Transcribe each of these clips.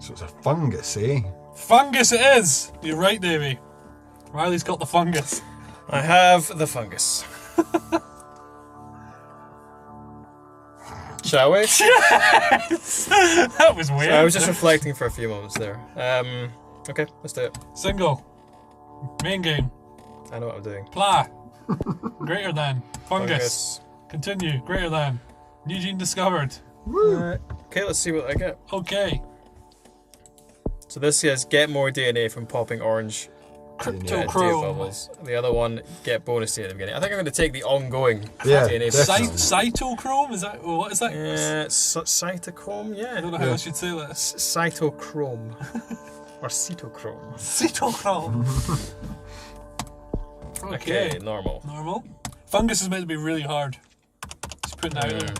So it's a fungus, eh? Fungus it is! You're right, Davey. Riley's got the fungus. I have the fungus. Shall we? Yes! That was weird. So I was just reflecting for a few moments there. Okay, let's do it. Single. Main game. I know what I'm doing. Pla. Greater than. Fungus. Continue. Greater than. New gene discovered. Okay, let's see what I get. Okay. So this says get more DNA from popping orange Cryptochrome. bubbles. The other one, get bonus DNA at the beginning. I think I'm going to take the ongoing Yeah, DNA. definitely. Cytochrome? Is that, what is that? Cytochrome, yeah. I don't know how I should say that. Cytochrome. Or cytochrome. Cytochrome. Okay, normal. Normal. Fungus is meant to be really hard. Just putting that out there.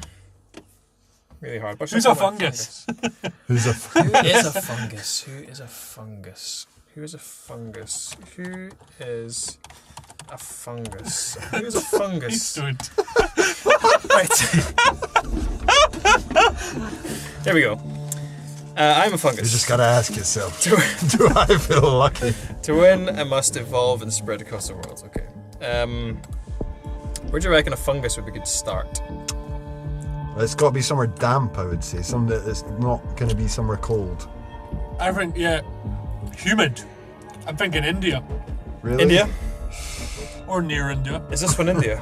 Really hard. But Who's a fungus? Who's a Who is a fungus? Who is a fungus? Who is a fungus? Who is a fungus? Who is a He fungus? stood. Right. There we go. I'm a fungus. You just gotta ask yourself, do I feel lucky? To win, I must evolve and spread across the world. Okay. Where do you reckon a fungus would be good to start? It's got to be somewhere damp, I would say. Somewhere that's not going to be somewhere cold. I think, yeah, humid. I'm thinking India. Really? India? Or near India. Is this one India?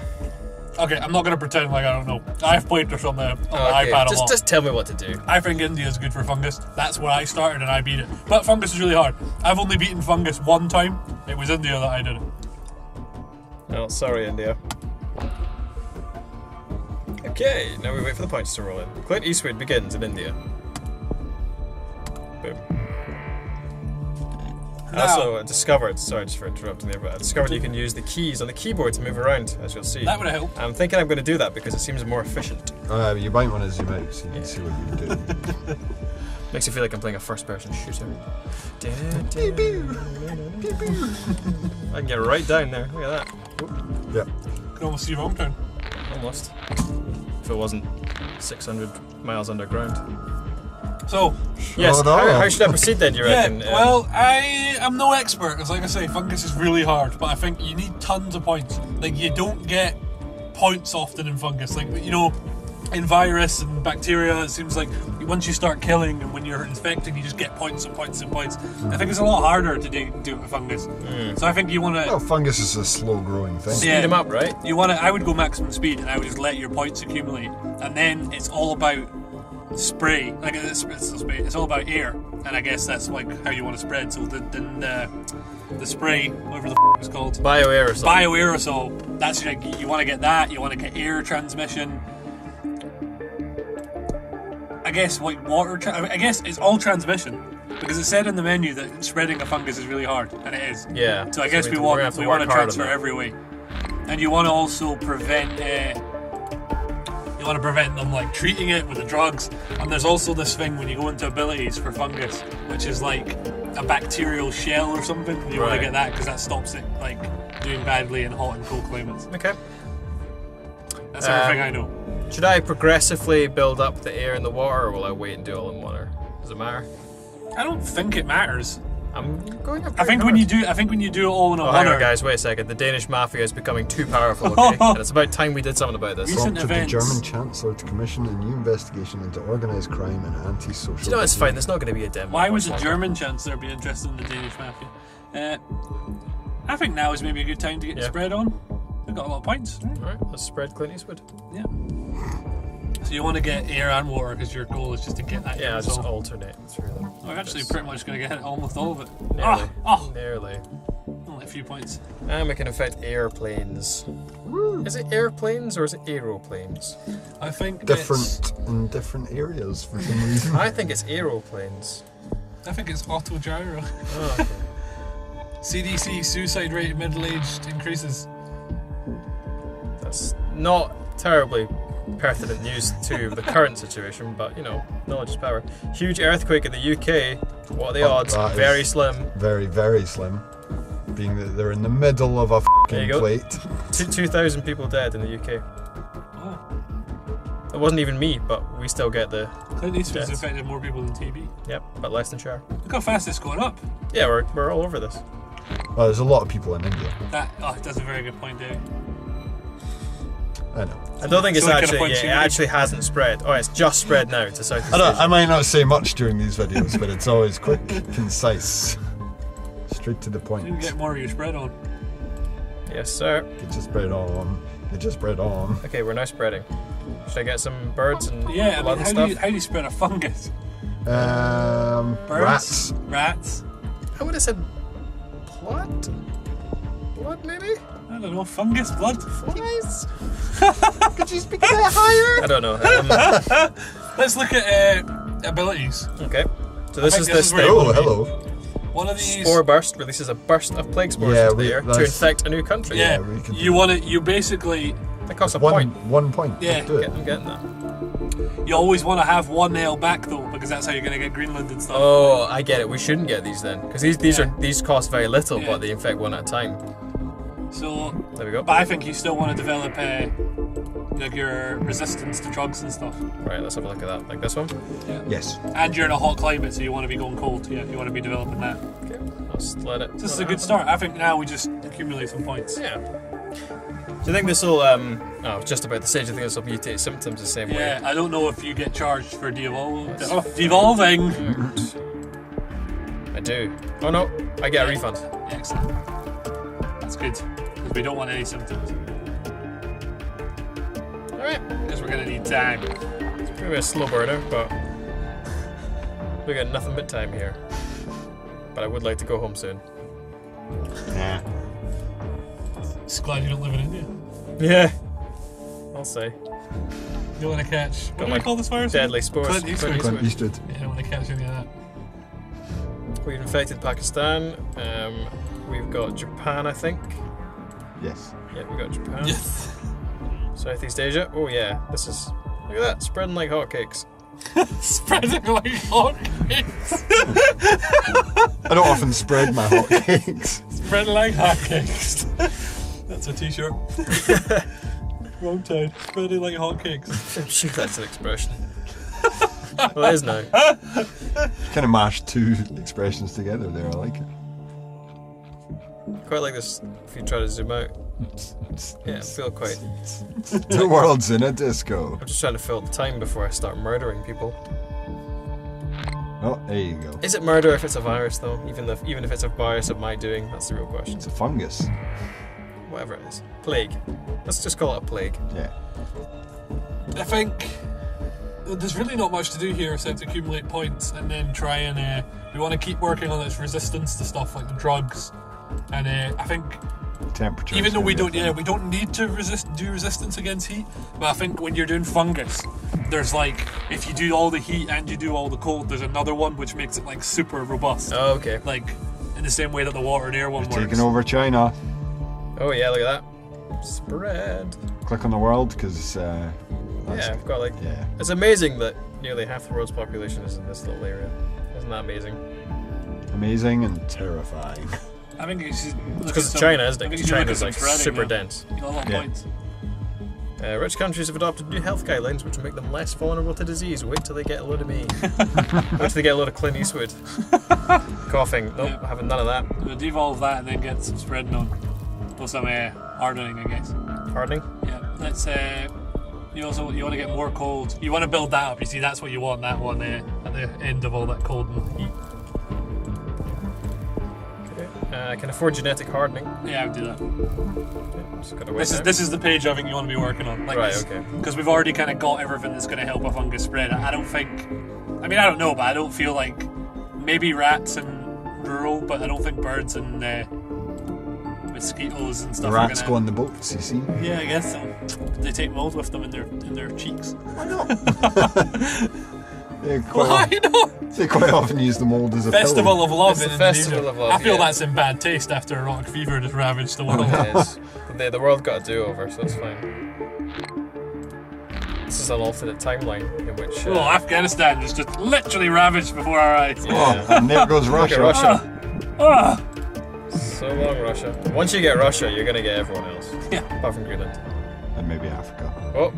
Okay, I'm not going to pretend like I don't know. I've played this on the iPad a lot. Just tell me what to do. I think India is good for fungus. That's where I started and I beat it. But fungus is really hard. I've only beaten fungus one time. It was India that I did it. Oh, sorry, India. Okay, now we wait for the points to roll in. Clint Eastwood begins in India. Boom. Also discovered, sorry just for interrupting there, but I discovered you can use the keys on the keyboard to move around, as you'll see. That would have helped. I'm thinking I'm going to do that because it seems more efficient. You might want to zoom out so you can see what you're doing. Makes you feel like I'm playing a first-person shooter. I can get right down there. Look at that. Yep. You can almost see Wrongtown. Almost. If it wasn't 600 miles underground. So, yes, how should I proceed then, do you reckon? Well, I am no expert, because like I say, fungus is really hard, but I think you need tons of points. Like, you don't get points often in fungus. Like, you know, in virus and bacteria, it seems like once you start killing and when you're infecting, you just get points and points and points. I think it's a lot harder to do it with fungus. So I think you want to... Well, fungus is a slow-growing thing. Speed them up, right? You want to... I would go maximum speed, and I would just let your points accumulate. And then it's all about spray. Like, it's all about air. And I guess that's like how you want to spread. So the spray, whatever the f*** it's called. Bioaerosol. Bioaerosol. That's like, you want to get that. You want to get air transmission. I guess like I guess it's all transmission because it said in the menu that spreading a fungus is really hard, and it is. Yeah. So I guess we want to transfer every way, and you want to also prevent. You want to prevent them like treating it with the drugs, and there's also this thing when you go into abilities for fungus, which is like a bacterial shell or something. You want to get that because that stops it like doing badly in hot and cold climates. Okay. That's everything I know. Should I progressively build up the air and the water, or will I wait and do it all in one? Or does it matter? I don't think it matters. I'm going up. I think when you do it all in a hang on, guys. Wait a second. The Danish mafia is becoming too powerful. Okay, and it's about time we did something about this. Recent Prompted events. the German Chancellor to commission a new investigation into organised crime and anti-social. Do you know, it's fine. There's not going to be a demo. Why would the German Chancellor be interested in the Danish mafia? I think now is maybe a good time to get the spread on. We've got a lot of points. Alright, let's spread Clint Eastwood. Yeah. So you want to get air and water because your goal is just to get that. Yeah, just alternate through them. We're actually pretty much going to get almost all of it. Nearly. Oh! Nearly. Only a few points. And we can affect airplanes. Is it airplanes or is it aeroplanes? I think different in different areas for some reason. I think it's aeroplanes. I think it's autogyro. Oh, okay. CDC suicide rate middle-aged increases. That's not terribly pertinent news to the current situation, but you know, knowledge is power. Huge earthquake in the UK. What are the odds? Very slim. Very, very slim. Being that they're in the middle of a f***ing plate. 2,000 people dead in the UK. Oh. It wasn't even me, but we still get the Clint Eastwood's Deaths. infected more people than TB. Yep, but less than Cher. Look how fast it's going up. Yeah, we're all over this. Well, there's a lot of people in India. That's a very good point, Davey. I know. I don't think it's So it kinda actually. points Yeah, it you- actually hasn't spread. Oh, it's just spread now to Southeast I know. Asia. I might not say much during these videos, but it's always quick, concise, straight to the point. You can get more of your spread on. Yes, sir. Get your spread on. Get your spread on. Okay, we're now spreading. Should I get some birds and Yeah, I blood mean, and how stuff? do you spread a fungus? Rats. Rats. I would have said blood. Blood, maybe. I don't know. Fungus, blood. Flies. Could you speak a bit higher? I don't know. Let's look at abilities. Okay. So this think is this the is where- stable. Oh, hello. One of these. Spore burst releases a burst of plague spores Yeah, into the air to that's- infect a new country. Yeah, Yeah, we could you do want it. You basically, That costs a One point. point. Yeah. Do it. I'm getting that. you always want to have one nail back though, because that's how you're gonna get Greenland and stuff. Oh, I get it. We shouldn't get these then, because these cost very little, Yeah. but they infect one at a time. So, There we go. but I think you still want to develop like your resistance to drugs and stuff. Right, let's have a look at that. Like this one. Yes. And you're in a hot climate, so you want to be going cold. Yeah, you want to be developing that. Okay, let's let it. This is let a it good happen. start. I think now we just accumulate some points. Yeah. Do you think this will? Oh, just about to say. Do you think this will mutate symptoms the same Yeah, way? I don't know if you get charged for devolving. I do. Oh no, I get a refund. Excellent. That's good, because we don't want any symptoms. All right. Because we're gonna need time. Maybe a slow burner, but we got nothing but time here. But I would like to go home soon. Nah. Just glad you don't live in India. Yeah. I'll say. You don't want to catch. What do my we call this virus? Deadly spores. Clint Eastwood. Clint Eastwood. Yeah, I don't want to catch any of that. We've infected Pakistan. We've got Japan, I think. Yes. Yeah, we got Japan. Yes. Southeast Asia. Oh yeah, this is. Look at that, spreading like hotcakes. Spreading like hotcakes. I don't often spread my hotcakes. Spreading like hotcakes. That's a t-shirt. Wrongtown. Spreading like hotcakes. I'm sure that's an expression. Well, it is now. Kind of mashed two expressions together there. I like it. Quite like this. If you try to zoom out, yeah, I feel quite. The world's in a disco. I'm just trying to fill the time before I start murdering people. Oh, there you go. Is it murder if it's a virus, though? Even if it's a virus of my doing, that's the real question. It's a fungus. Whatever it is, plague. Let's just call it a plague. Yeah. I think there's really not much to do here except accumulate points and then try and we want to keep working on its resistance to stuff like the drugs. And I think Temperature. even though we don't need to do resistance against heat, but I think when you're doing fungus, there's like if you do all the heat and you do all the cold, there's another one which makes it like super robust. Oh, okay. Like in the same way that the water and air one works. Taking over China. Oh yeah, look at that. Spread. Click on the world because. Yeah, I've got like. Yeah. It's amazing that nearly half the world's population is in this little area. Isn't that amazing? Amazing and terrifying. I think you should look Because at it's some- China, isn't I it? think Because you should look China's at like some spreading, super though. dense. You got a lot of Yeah. points. Rich countries have adopted new health guidelines which will make them less vulnerable to disease. Wait till they get a load of me. Wait till they get a load of Clint Eastwood. Coughing. Nope, Yeah. having none of that. We'll devolve that and then get some spreading on. Or some hardening, I guess. Hardening. Yeah. Let's you want to get more cold. You want to build that up. You see, that's what you want. That one at the end of all that cold and heat. Okay. I can afford genetic hardening. Yeah, I would do that. Okay, just gotta wait now. This is the page I think you want to be working on. Like Right, this, okay. Because we've already kind of got everything that's going to help a fungus spread. I don't think. I mean, I don't know, but I don't feel like maybe rats and rural, but I don't think birds and mosquitoes and The stuff. rats are go gonna, on the boats, you see. Yeah, I guess so. They take mold with them in their cheeks. Why not? They Why quite, not? quite often use the mold as a Festival pillow. of Love It's in the Indonesia. Festival of Love, I feel yeah. that's in bad taste after erotic fever just ravaged the world. It is. The world got a do-over, so it's fine. This is an alternate timeline in which. Oh, Afghanistan was just literally ravaged before our eyes. Oh, and there goes Look at Russia. Russia. Ah, So long, Russia. Once you get Russia, you're gonna get everyone else. yeah. Apart from Greenland. And maybe Africa. Oh,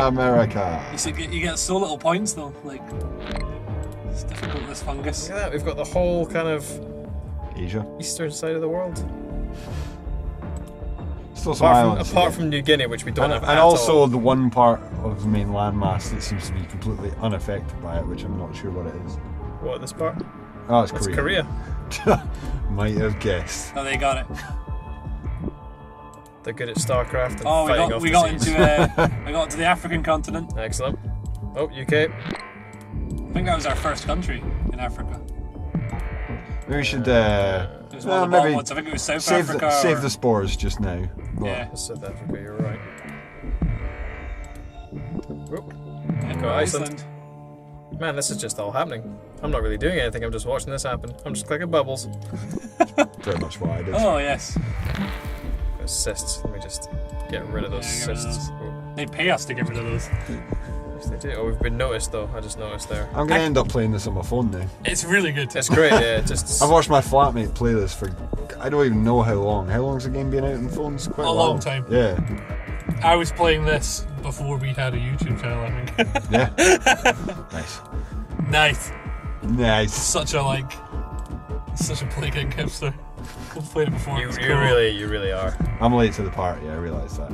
America. You get so little points though. Like, it's difficult, this fungus. Look at that, we've got the whole kind of Asia. eastern side of the world. Still some islands. Apart from New Guinea, which we don't have and at also all. the one part of the main landmass that seems to be completely unaffected by it, which I'm not sure what it is. What, this part? Oh, it's That's Korea. Korea. Might have guessed. Oh, they got it. They're good at StarCraft and Oh, fighting off we got disease. into the African continent. Excellent. Oh, UK. I think that was our first country in Africa. Maybe we should It was one of the bottom ones. I think it was South Africa. Save the spores just now. But Yeah. South Africa, you're right. Whoop. And Got Iceland. Man, this is just all happening. I'm not really doing anything, I'm just watching this happen. I'm just clicking bubbles. pretty much what I did. Oh yes. Cysts. Let me just get rid of those Yeah, get rid of cysts. those. Oh, They pay us to get rid of those. yes, they do. Oh, we've been noticed though. I just noticed there. I'm gonna end up playing this on my phone now. It's really good. It's great, yeah. Just I've watched my flatmate play this for I don't even know how long. How long's the game been out on phones? Quite A while. long time. Yeah. I was playing this before we had a YouTube channel, I think. Yeah. Nice. Nice. Nice. Such a play game hipster. I've played it before. you It's really, cool. you really are. I'm late to the party, I realise that.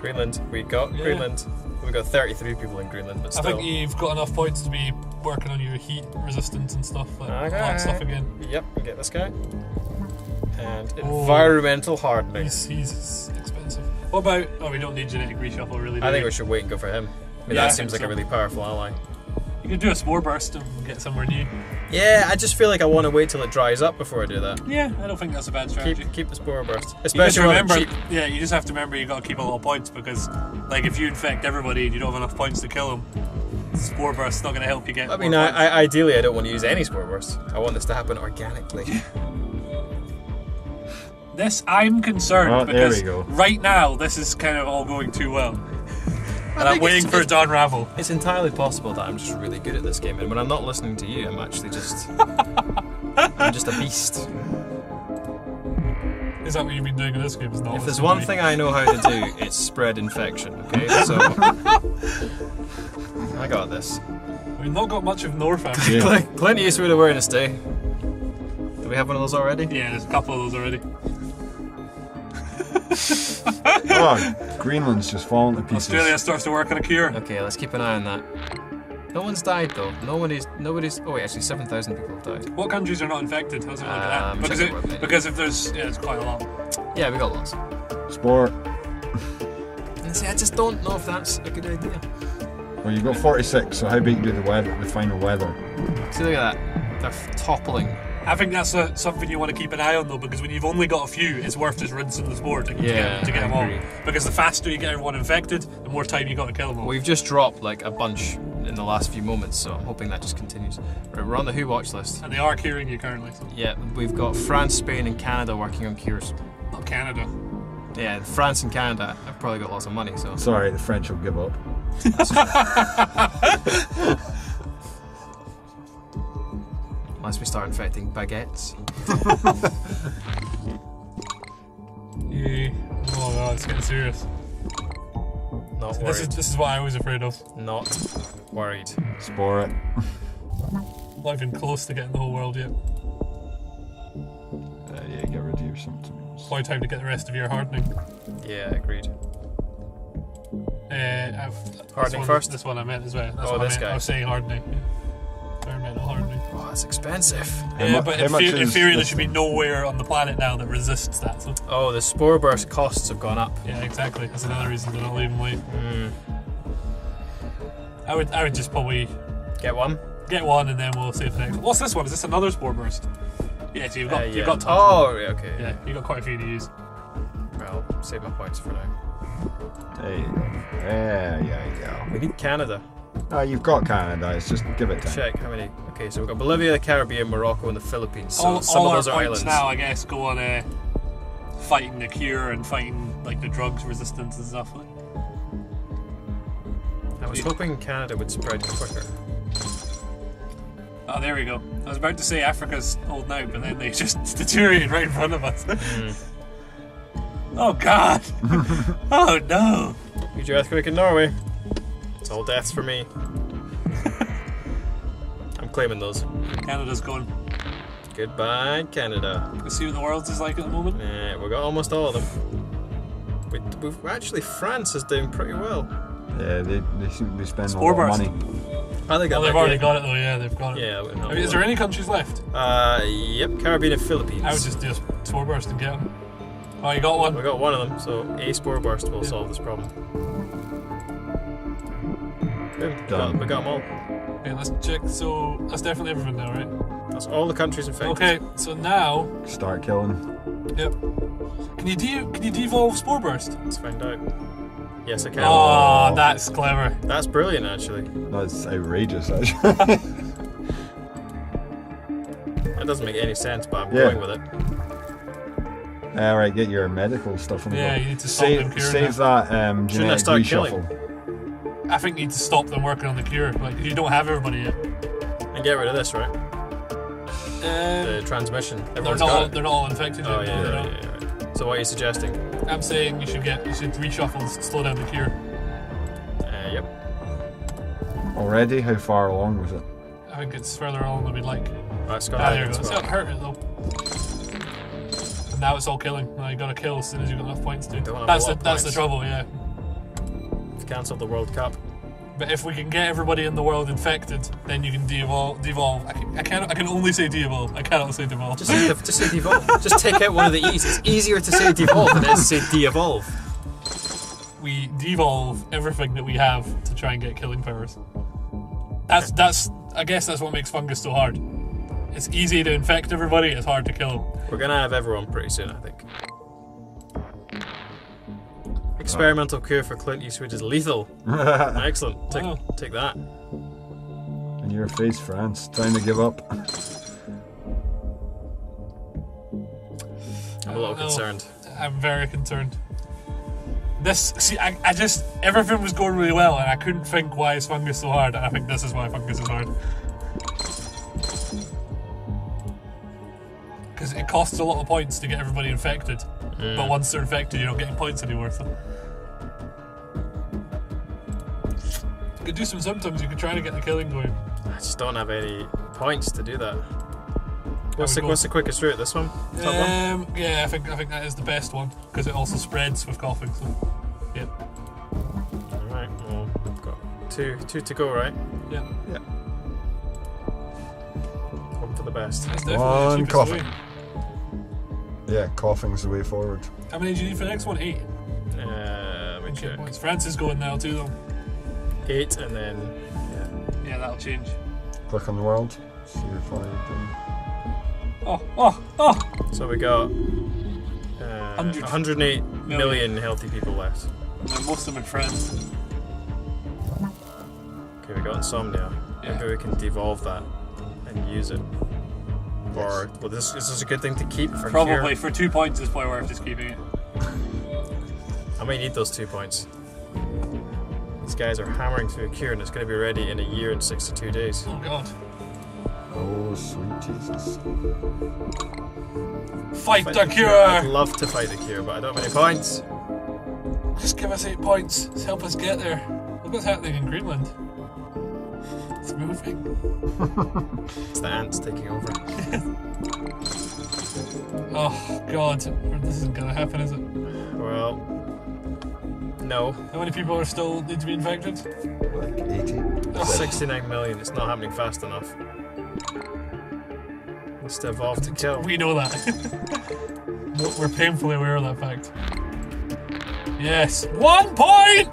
Greenland. We got Yeah. Greenland. We got 33 people in Greenland, but I still. think you've got enough points to be working on your heat resistance and stuff, like all that stuff again. Yep, we get this guy. And Oh. environmental hardening. He's expensive. What about? Oh, we don't need genetic reshuffle, really. Do I think we we should wait and go for him. I mean, Yeah, I that think seems like so. a really powerful ally. You could do a spore burst and get somewhere new. Yeah, I just feel like I want to wait till it dries up before I do that. Yeah, I don't think that's a bad strategy. Keep the spore burst, You just especially when remember, cheap. yeah, you just have to remember you got to keep a lot of points because, like, if you infect everybody and you don't have enough points to kill them, spore burst's not going to help you get. I mean, more points. ideally, I don't want to use any spore burst. I want this to happen organically. This I'm concerned Oh, there because we go. right now this is kind of all going too well, and I'm think waiting for it to unravel. It's entirely possible that I'm just really good at this game, and when I'm not listening to you, I'm actually just I'm just a beast. Is that what you've been doing in this game? Is not. If there's one thing I know how to do, it's spread infection. Okay, so I got this. We've not got much of North actually. Yeah. Clint Eastwood Awareness Day. Do we have one of those already? Yeah, there's a couple of those already. Oh, Greenland's just falling to pieces. Australia starts to work on a cure. Okay, let's keep an eye on that. No one's died though. Nobody's. Oh wait, actually, 7,000 people have died. What countries are not infected? How's it look at that? Because, check the webpage. because if there's, yeah, it's quite a lot. Yeah, we got lots. Sport. And see, I just don't know if that's a good idea. Well, you've got 46, so how big do the weather, the final weather? See, look at that. They're toppling. I think that's something you want to keep an eye on though, because when you've only got a few, it's worth just rinsing the spore to Yeah, get I them all. agree. Because the faster you get everyone infected, the more time you got to kill them all. We've just dropped like a bunch in the last few moments, so I'm hoping that just continues. Right, we're on the Who watch list. And they are curing you currently. So. Yeah, we've got France, Spain, and Canada working on cures. Not Canada. Yeah, France and Canada have probably got lots of money, so. Sorry, the French will give up. Unless we start infecting baguettes. Yeah. Oh god, it's getting serious. Not This worried. is what I was afraid of. Not worried. Spore it. Not even close to getting the whole world yet. Yeah, get rid of your symptoms. Probably time to get the rest of your hardening. Yeah, agreed. Hardening first? This one I meant as well. That's Oh, what I this meant. guy. I was saying hardening. Yeah. Environmental hardening. Oh, that's expensive. Yeah, but how in much theory is there this? should be nowhere on the planet now that resists that. So Oh, the spore burst costs have gone up. yeah, exactly. That's another reason to not leave them late. Mm. I would just probably Get one? get one and then we'll save the next one. What's this one? Is this another spore burst? Yeah, so you've got Yeah. you've got tons. Oh, yeah, okay. Yeah, you've got quite a few to use. Well, save my points for now. There you go. There you go. We need Canada. Oh, you've got Canada. It's just give it time. Check how many. Okay, so we've got Bolivia, the Caribbean, Morocco, and the Philippines. So all some all of those our are points islands. now, I guess, go on fighting the cure and fighting like the drugs resistance and stuff. I was hoping Canada would spread quicker. Oh, there we go. I was about to say Africa's holding out, but then they just deteriorated right in front of us. Oh God! Oh no! Huge earthquake in Norway. It's all deaths for me. I'm claiming those. Canada's going. Goodbye, Canada. Let's see what the world is like at the moment. We got almost all of them. We've actually, France is doing pretty well. Yeah, they seem to be spending Spore a lot burst. of money. Oh, they got They've that, already yeah. got it though. Yeah, they've got it. Yeah, that wouldn't help I mean, is a there lot. any countries left? Yep, Caribbean and Philippines. I would just do a spore burst and get them. Oh, you got one. We got one of them, so a spore burst will solve this problem. Boom, Done. we got them all. Okay, let's check. So that's definitely everything now, right? That's all the countries infected. Okay, so now, Start killing. yep. Can you devolve spore burst? Let's find out. Yes, I can. Oh, that's clever. That's brilliant, actually. That's outrageous, actually. That doesn't make any sense, but I'm Yeah. going with it. Alright, get your medical stuff on the Yeah, go. you need to stop them curing Save that genetic start reshuffle. I think you need to stop them working on the cure. Like, you don't have everybody yet. And get rid of this, right? The transmission. Everyone's got it. They're not all infected yet. Oh, yeah, They're yeah, not. yeah, yeah. So what are you suggesting? I'm saying you should reshuffle and slow down the cure. Yep. Already? How far along was it? I think it's further along than we'd like. That's got There you go. It's not hurt it though. And now it's all killing. Now you gotta kill as soon as you've got enough points to. Don't have a lot of That's the points. trouble, yeah. We've cancelled the World Cup. But if we can get everybody in the world infected, then you can devolve. I can only say devolve. I cannot say devolve. Just say devolve. Just take out one of the E's. It's easier to say devolve than it is to say de-evolve. We devolve everything that we have to try and get killing powers. That's. I guess that's what makes Fungus so hard. It's easy to infect everybody. It's hard to kill them. We're gonna have everyone pretty soon, I think. Experimental cure for Clint Eastwood is lethal. Excellent. Wow. Take that. In your face, France. Time to give up. I'm a little No. concerned. I'm very concerned. I just, everything was going really well and I couldn't think why is Fungus so hard, and I think this is why Fungus is hard. Because it costs a lot of points to get everybody infected, but once they're infected you're not getting points anymore, so. You could do some symptoms, you could try to get the killing going. I just don't have any points to do that. What's we go? the quickest route? This one? Top one? Yeah, I think that is the best one, because it also spreads with coughing, so. Yep. Alright, well, we've got two to go, right? Yeah. Yeah. Hope for the best. That's definitely the One cheapest coughing. way. Yeah, coughing's the way forward. How many do you need for the next one? 8. Let me check. Points. France is going now too, though. 8 and then Yeah, that'll change. Click on the world. See your fire. Oh! so we got 100 108 million healthy people left. And most of them in France. Okay, we got insomnia. Yeah. Maybe we can devolve that and use it. Or well, this is a good thing to keep for Probably cure. for 2 points is probably worth just keeping it. I might need those 2 points. These guys are hammering through a cure, and it's going to be ready in 1 year and 62 days. Oh god. Oh, sweet Jesus. Fight the I'd cure! love to fight the cure, but I don't have any points. Just give us 8 points. Just help us get there. Look what's happening in Greenland. It's moving. It's the ants taking over. Oh god. This isn't gonna happen, is it? Well, no. How many people are still need to be infected? Like 80. Oh, 69 million. It's not happening fast enough. Needs to evolve to kill. we know that. We're painfully aware of that fact. Yes. 1 point!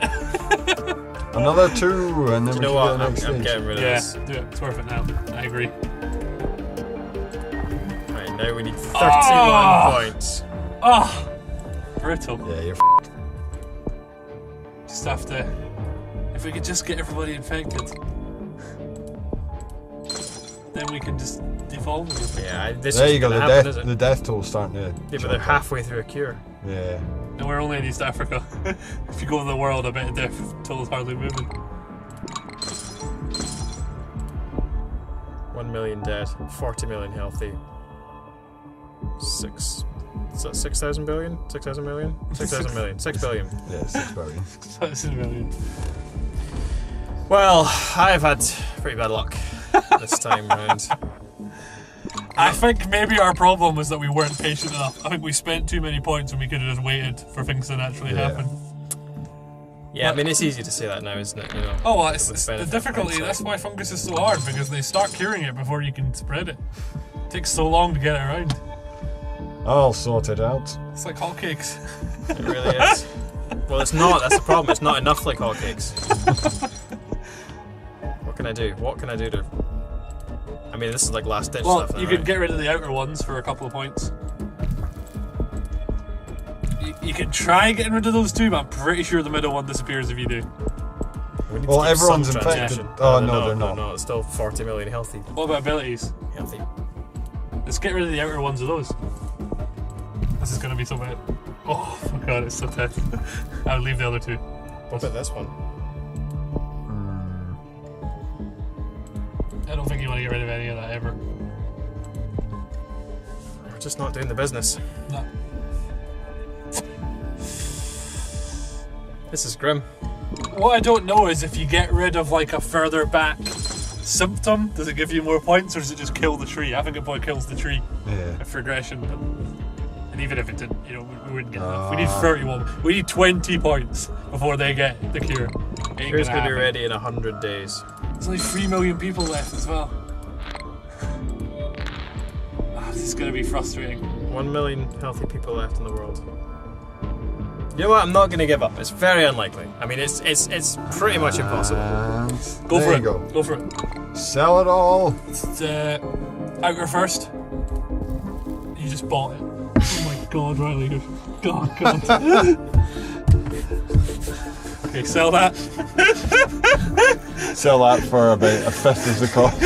Another 2, and then Do you we know can what? get the next I'm stage. getting rid of Yeah, this. do it. It's worth it now. I agree. Right, now we need 31 points. Oh! Brutal. Yeah, you're Just have to. If we could just get everybody infected, then we can just devolve them. Yeah, this There is you go, gonna the happen, death, isn't the it? death toll's starting to Yeah, but jump they're up. halfway through a cure. Yeah. And we're only in East Africa. If you go in the world, I bet the death toll is hardly moving. 1 million dead, 40 million healthy. 6 Is that 6,000 billion? 6,000 million? 6,000 million. 6 billion. Yeah, 6 billion. That's a million. Well, I've had pretty bad luck this time round. I think maybe our problem was that we weren't patient enough. I think we spent too many points when we could have just waited for things to naturally happen. Yeah, I mean, it's easy to say that now, isn't it? You know, Oh, well, it's the benefit of difficulty. hindsight. That's why fungus is so hard, because they start curing it before you can spread it. It takes so long to get it around. I'll sort it out. It's like hotcakes. It really is. Well, it's not. That's the problem. It's not enough like hotcakes. What can I do? What can I do to... I mean, this is like last ditch Well, stuff. you now, could right? get rid of the outer ones for a couple of points. You can try getting rid of those two, but I'm pretty sure the middle one disappears if you do. We need to Well, keep everyone's some infected. transmission. Oh, no, they're not. No, it's still 40 million healthy. What about abilities? Healthy. Let's get rid of the outer ones of those. This is going to be so bad. Oh my god, it's so tough. I would leave the other two. What about this one? I don't think you want to get rid of any of that ever. We're just not doing the business. No. This is grim. What I don't know is if you get rid of like a further back symptom, does it give you more points or does it just kill the tree? I think it probably kills the tree Yeah. for regression. But, and even if it didn't, you know, we wouldn't get enough. We need 31. We need 20 points before they get the cure. Ain't Cure's gonna going to be happen. ready in 100 days. There's only 3 million people left as well. This is going to be frustrating. 1 million healthy people left in the world. You know what? I'm not going to give up. It's very unlikely. I mean, it's pretty much impossible. And Go there for you it. go. Go for it. Sell it all. It's outer first. You just bought it. Oh my god, Reilly. God. Okay, sell that. Sell that for about a fifth of the cost.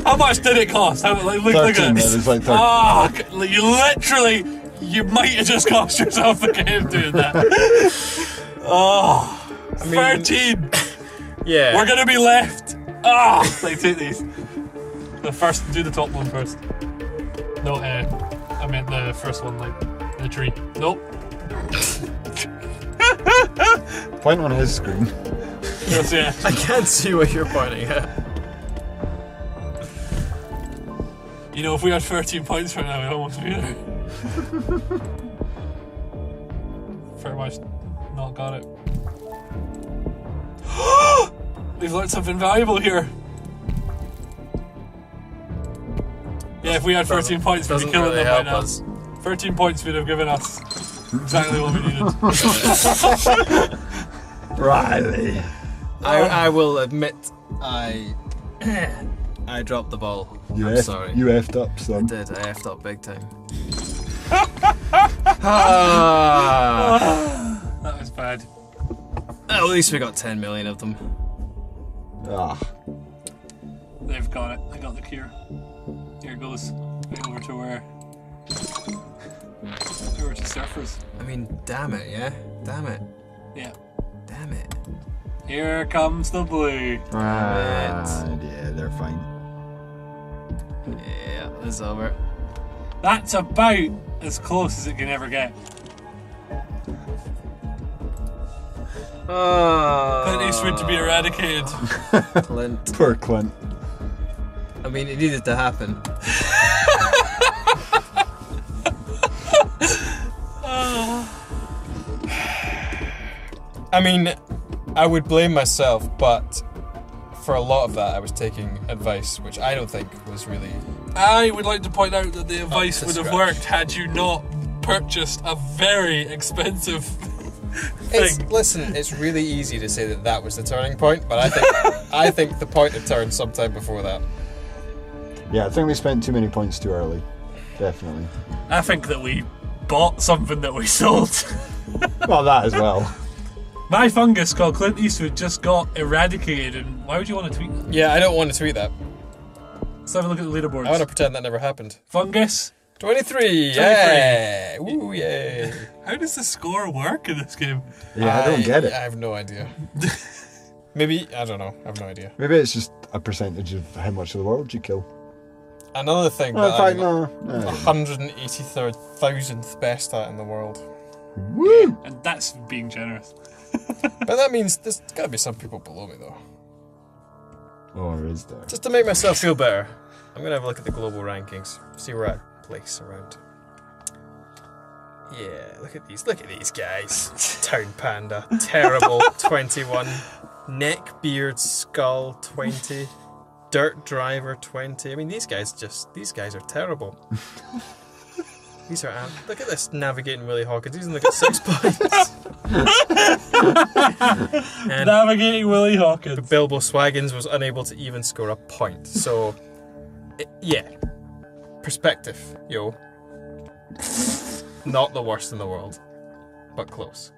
How much did it cost? Look 13, at it was like 13. Ah, you might have just cost yourself the game doing that. Oh, I mean, 13. Yeah. We're gonna be left. Ah, like take these. The first, do the top one first. No, I meant the first one, like the tree. Nope. Point on his screen. Yes, yeah. I can't see what you're pointing at. You know, if we had 13 points right now, we'd almost be there. Pretty much not got it. We've learned something valuable here. Yeah, if we had 13 points, we'd be Doesn't killing really them by help now. us. 13 points would have given us exactly what we needed. Reilly. I will admit I dropped the ball. I'm sorry. You effed up, I son. did. I effed up big time. That was bad. At least we got 10 million of them. Ah. They've got it. They got the cure. Here it goes. Right over to where? Over to surfers. I mean, damn it, yeah? Damn it. Yeah. Damn it. Here comes the blue. Yeah, they're fine. Yeah, it's over. That's about as close as it can ever get. Clint Eastwood to be eradicated. Clint. Poor Clint. I mean, it needed to happen. I mean, I would blame myself, but for a lot of that, I was taking advice, which I don't think was really... I would like to point out that the advice to would have scratch. worked had you not purchased a very expensive thing. Listen, it's really easy to say that that was the turning point, but I think the point had turned sometime before that. Yeah, I think we spent too many points too early. Definitely. I think that we bought something that we sold. Well, that as well. My fungus called Clint Eastwood just got eradicated, and why would you want to tweet that? Yeah, I don't want to tweet that. Let's have a look at the leaderboards. I want to pretend that never happened. Fungus. 23! Yeah! Woo, yay! How does the score work in this game? Yeah, I don't get it. I have no idea. Maybe, I don't know. I have no idea. Maybe it's just a percentage of how much of the world you kill. Another thing In that fact, I'm no. 183,000th best at in the world. Woo! And that's being generous. But that means there's got to be some people below me though. Or is there? Just to make myself feel better, I'm going to have a look at the global rankings. See where I place around. Yeah, look at these guys. Town Panda, terrible, 21. Neckbeard Skull, 20. Dirt Driver, 20. I mean, these guys are terrible. These are, look at this, Navigating Willie Hawkins. He's only got 6 points. And Navigating Willie Hawkins. Bilbo Swaggins was unable to even score a point. So, yeah. Perspective, yo. Not the worst in the world, but close.